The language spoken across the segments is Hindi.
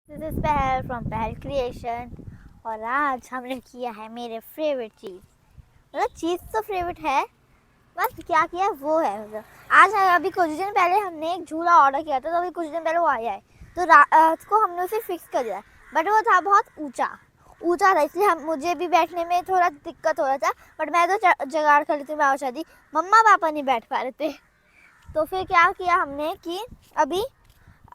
दिस इज पहल फ्रॉम पहल क्रिएशन। और आज हमने किया है मेरे फेवरेट चीज़। मतलब चीज़ तो फेवरेट है, बस क्या किया वो है। मतलब आज अभी कुछ दिन पहले हमने एक झूला ऑर्डर किया था, तो अभी कुछ दिन पहले वो आया है। तो रात को हमने उसे फिक्स कर दिया, बट वो था बहुत ऊंचा ऊंचा था, इसलिए हम मुझे भी बैठने में थोड़ा दिक्कत हो रहा था। बट मैं तो जगाड़ कर लेती हूँ, शादी मम्मा पापा नहीं बैठ पा रहे थे। तो फिर क्या किया हमने कि अभी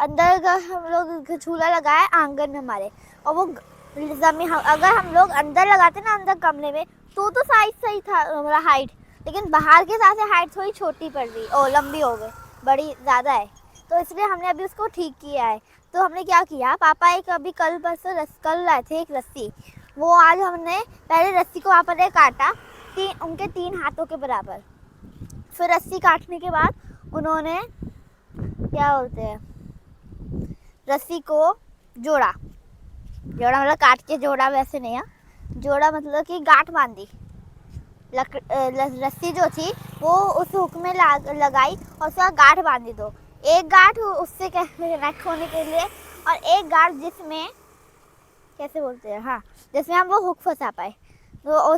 अंदर हम लोग झूला लगाया आंगन में हमारे, और वो जमीन अगर हम लोग अंदर लगाते ना अंदर गमले में तो साइज सही था हमारा हाइट, लेकिन बाहर के हिसाब से हाइट थोड़ी छोटी पड़ रही और लंबी हो गई, बड़ी ज़्यादा है। तो इसलिए हमने अभी उसको ठीक किया है। तो हमने क्या किया, पापा एक अभी कल परसों कल लाए थे एक रस्सी, वो आज हमने पहले रस्सी को वहाँ पर काटा उनके 3 हाथों के बराबर। फिर रस्सी काटने के बाद उन्होंने क्या बोलते हैं, रस्सी को जोड़ा मतलब काट के जोड़ा, वैसे नहीं है, जोड़ा मतलब कि गांठ बांधी। रस्सी जो थी वो उस हुक में लगाई और उसका गांठ बांधी दो। एक गांठ उससे कनेक्ट होने के लिए और एक गांठ जिसमें कैसे बोलते हैं, हाँ, जिसमें हम वो हुक फंसा पाए। तो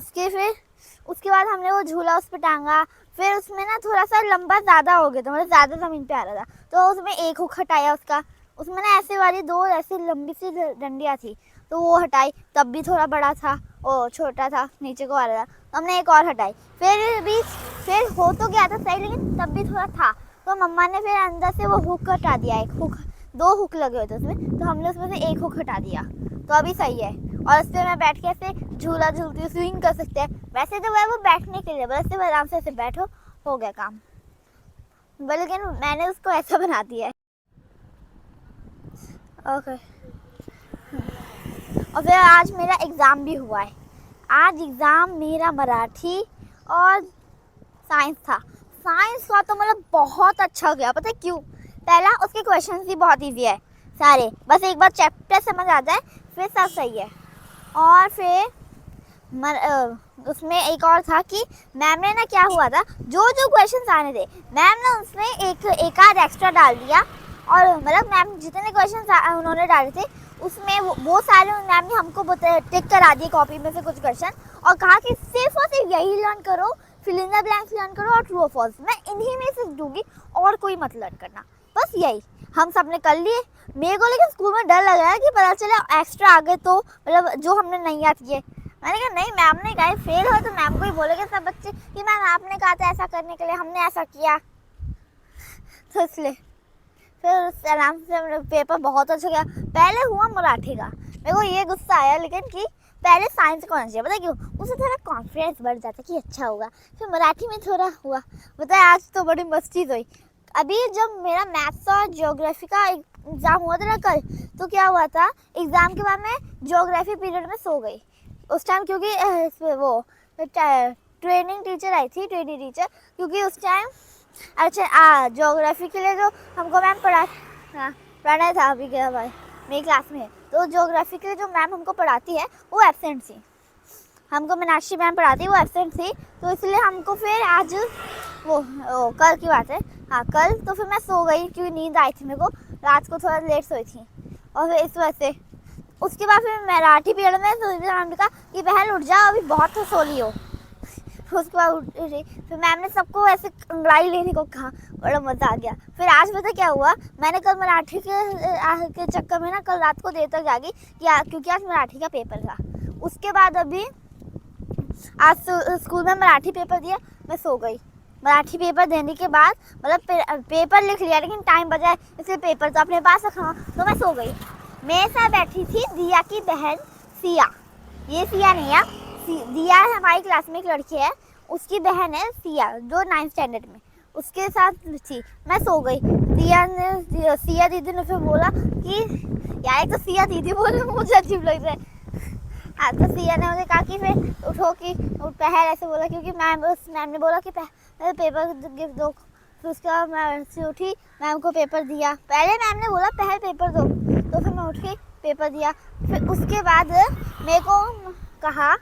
उसके बाद हमने वो झूला उस पर टांगा। फिर उसमें ना थोड़ा सा लंबा ज़्यादा हो गया था, मतलब ज़्यादा ज़मीन पे आ रहा था, तो उसमें एक हुक हटाया उसका। उसमें ना ऐसे वाली 2 ऐसी लंबी सी डंडियाँ थी, तो वो हटाई, तब भी थोड़ा बड़ा था और छोटा था, नीचे को आ रहा था, तो हमने एक और हटाई। फिर हो तो गया था सही, लेकिन तब भी थोड़ा था, तो मम्मा ने फिर अंदर से वो हुक हटा दिया। एक हुक, 2 हुक लगे हुए थे उसमें, तो हमने उसमें से एक हुक हटा दिया, तो अभी सही है। और उस पर मैं बैठ के ऐसे झूला झूलती हूँ, स्विंग कर सकते हैं। वैसे तो वो बैठने के लिए, बस आराम से ऐसे बैठो, हो गया काम। लेकिन मैंने उसको ऐसा बना दिया है। ओके। और फिर आज मेरा एग्ज़ाम भी हुआ है। आज एग्ज़ाम मेरा मराठी और साइंस था। साइंस का तो मतलब बहुत अच्छा गया, पता है क्यों? पहला, उसके क्वेश्चंस भी बहुत इजी है सारे, बस एक बार चैप्टर समझ आ जाए फिर सब सही है। और फिर उसमें एक और था कि मैम ने ना, क्या हुआ था, जो जो क्वेश्चन आने थे मैम ने उसमें एक आध एक्स्ट्रा डाल दिया। और मतलब मैम जितने क्वेश्चन उन्होंने डाले थे उसमें वो सारे मैम ने हमको टिक करा दिए कॉपी में से कुछ क्वेश्चन, और कहा कि सिर्फ और सिर्फ यही लर्न करो, fill in the blanks learn करो और ट्रू और फॉल्स, मैं इन्हीं में से दूंगी और कोई मत लर्न करना। बस यही हम सब ने कर लिए। मेरे को लेकिन स्कूल में डर लग रहा है कि पता चला एक्स्ट्रा आ गए तो मतलब जो हमने नहीं याद किए। मैंने कहा नहीं, मैम ने कहा फेल हो तो मैम को ही बोलेंगे सब बच्चे कि मैम आपने कहा था ऐसा करने के लिए, हमने ऐसा किया। तो इसलिए फिर उस आराम से पेपर बहुत अच्छा गया। पहले हुआ मराठी का, मेरे को ये गुस्सा आया लेकिन कि पहले साइंस को आना चाहिए, पता क्यों? उससे थोड़ा कॉन्फिडेंस बढ़ जाता कि अच्छा होगा। फिर मराठी में थोड़ा हुआ, बताए आज तो बड़ी मस्ती हुई। अभी जब मेरा मैथ्स और ज्योग्राफी का एग्ज़ाम हुआ था ना कल, तो क्या हुआ था, एग्ज़ाम के बाद मैं ज्योग्राफी पीरियड में सो गई उस टाइम, क्योंकि वो ट्रेनिंग टीचर आई थी, ट्रेनिंग टीचर, क्योंकि उस टाइम अच्छा ज्योग्राफी के लिए जो हमको मैम पढ़ाना था अभी क्या भाई मेरी क्लास में, तो ज्योग्राफी के लिए जो मैम हमको पढ़ाती है वो एब्सेंट थी, हमको मीनाक्षी मैम पढ़ाती है, वो एब्सेंट थी। तो इसलिए हमको फिर आज वो कल की बात है, हाँ कल, तो फिर मैं सो गई क्योंकि नींद आई थी मेरे को, रात को थोड़ा लेट सोई थी, और फिर इस वजह से उसके बाद फिर मराठी पीरियड में सुनीता मैम ने कहा कि बहन उठ जाओ, अभी बहुत तो सो ली हो। उसके बाद उठ रही, फिर मैम ने सबको ऐसे अंगड़ाई लेने को कहा, बड़ा मज़ा आ गया। फिर आज पता क्या हुआ, मैंने कल मराठी के चक्कर में ना कल रात को देर तक जागी क्योंकि आज मराठी का पेपर था। उसके बाद अभी आज स्कूल में मराठी पेपर दिया, मैं सो गई। मराठी पेपर देने के बाद मतलब पेपर लिख लिया, लेकिन टाइम बचा है इसलिए पेपर तो अपने पास रखा, तो मैं सो गई। मेरे साथ बैठी थी दिया की बहन सिया, ये सिया नहीं है, दिया है हमारी क्लास में एक लड़की है, उसकी बहन है सिया जो 9th स्टैंडर्ड में, उसके साथ थी। मैं सो गई। सिया दीदी ने फिर बोला कि यार एक तो सिया दीदी बोल मुझे अजीब लग रहा है। हाँ, तो सिया ने मुझे कहा कि फिर उठो कि पहल ऐसे बोला, क्योंकि मैम ने बोला कि पेपर गिफ्ट दो। फिर उसके बाद मैं से उठी, मैम को पेपर दिया। पहले मैम ने बोला पहल पेपर दो, तो फिर मैं उठी पेपर दिया। फिर उसके बाद मेरे को कहा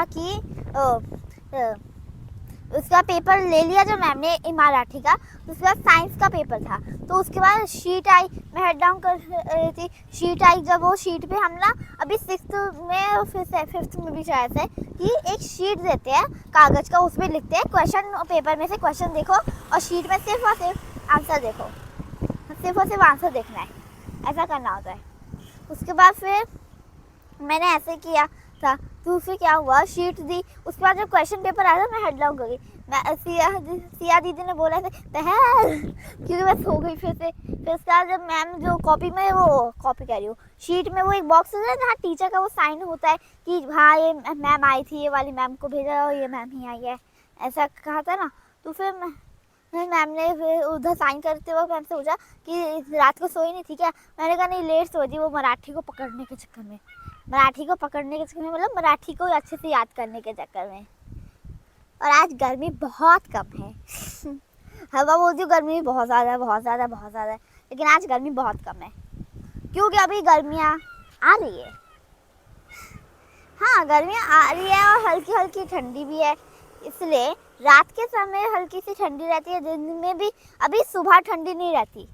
कि उसका पेपर ले लिया जो मैम ने मराठी का। उसके बाद साइंस का पेपर था, तो उसके बाद शीट आई, मैं हेड डाउन कर रही थी, शीट आई। जब वो शीट पे हम ना अभी 6th में और फिर 5th में भी शायद है कि एक शीट देते हैं कागज़ का, उसमें लिखते हैं क्वेश्चन, पेपर में से क्वेश्चन देखो और शीट में सिर्फ और सिर्फ आंसर देखो, सिर्फ और सिर्फ आंसर देखना है, ऐसा करना होता है। उसके बाद फिर मैंने ऐसे किया था, तो फिर क्या हुआ, शीट दी। उसके बाद जब क्वेश्चन पेपर आया था मैं हेड डाउन कर गई। मैं सिया दीदी ने बोला था पहल, क्योंकि मैं सो गई फिर से। फिर उसके बाद जब मैम जो कॉपी में, वो कॉपी कह रही हूँ, शीट में वो एक बॉक्स होता है जहाँ टीचर का वो साइन होता है कि हाँ ये मैम आई थी, ये वाली मैम को भेजा और ये मैम ही आई है, ऐसा कहा था ना। तो फिर मैम ने फिर उधर साइन करते वक्त मैम से पूछा कि रात को सोई नहीं थी क्या। मैंने कहा नहीं, लेट सो थी, वो मराठी को पकड़ने के चक्कर में, मराठी को पकड़ने के चक्कर में मतलब मराठी को अच्छे से याद करने के चक्कर में। और आज गर्मी बहुत कम है हवा बोलती हूँ, गर्मी बहुत ज़्यादा है, बहुत ज़्यादा, बहुत ज़्यादा है, लेकिन आज गर्मी बहुत कम है क्योंकि अभी गर्मियाँ आ रही है। हाँ, गर्मियाँ आ रही है और हल्की हल्की ठंडी भी है, इसलिए रात के समय हल्की सी ठंडी रहती है, दिन में भी अभी सुबह ठंडी नहीं रहती।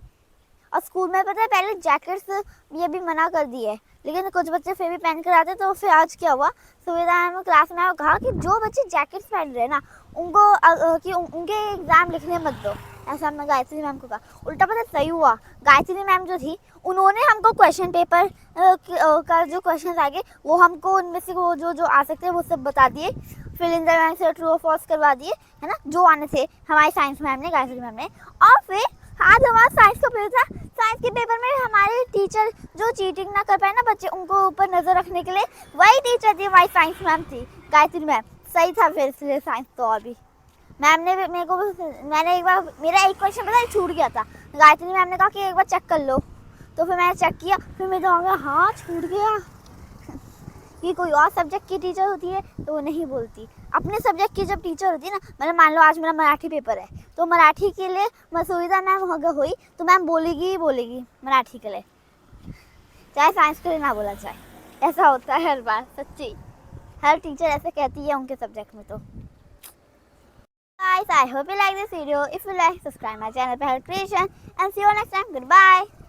और स्कूल में पता है पहले जैकेट्स ये भी मना कर दिए, लेकिन कुछ बच्चे फिर भी पहन कर आते। तो फिर आज क्या हुआ, सुविधा मैम क्लास में कहा कि जो बच्चे जैकेट्स पहन रहे हैं ना उनको कि उनके एग्ज़ाम लिखने मत दो, ऐसा हमने गायत्री मैम को कहा। उल्टा पता सही हुआ, गायत्री मैम जो थी उन्होंने हमको क्वेश्चन पेपर का जो क्वेश्चन आगे वो हमको उनमें से वो जो आ सकते हैं वो सब बता दिए, फिल इन द ब्लैंक्स से ट्रू और फॉल्स करवा दिए, है ना, जो आने थे हमारी साइंस मैम ने, गायत्री मैम ने। और फिर आज हमारा साइंस का पेपर था। साइंस के पेपर में हमारे टीचर जो चीटिंग ना कर पाए ना बच्चे, उनको ऊपर नज़र रखने के लिए वही टीचर थी, हमारी साइंस मैम थी, गायत्री मैम। सही था फिर इसलिए साइंस तो। और भी मैम ने मेरे को, मैंने एक बार मेरा एक क्वेश्चन पता है छूट गया था, गायत्री मैम ने कहा कि एक बार चेक कर लो, तो फिर मैंने चेक किया, फिर मेरे दिमाग में हाँ छूट गया कि कोई और सब्जेक्ट की टीचर होती है तो वो नहीं बोलती, अपने सब्जेक्ट की जब टीचर होती है ना, मतलब मान लो आज मेरा मराठी पेपर है तो मराठी के लिए मसूरिदा मैम अगर हुई तो मैम बोलेगी ही बोलेगी मराठी के लिए, चाहे साइंस के लिए ना बोला जाए। ऐसा होता है हर बार, सच्ची हर टीचर ऐसे कहती है उनके सब्जेक्ट में। तो guys, I hope you like this video. If you like, subscribe my channel Pehal Creation and see you next time. Goodbye.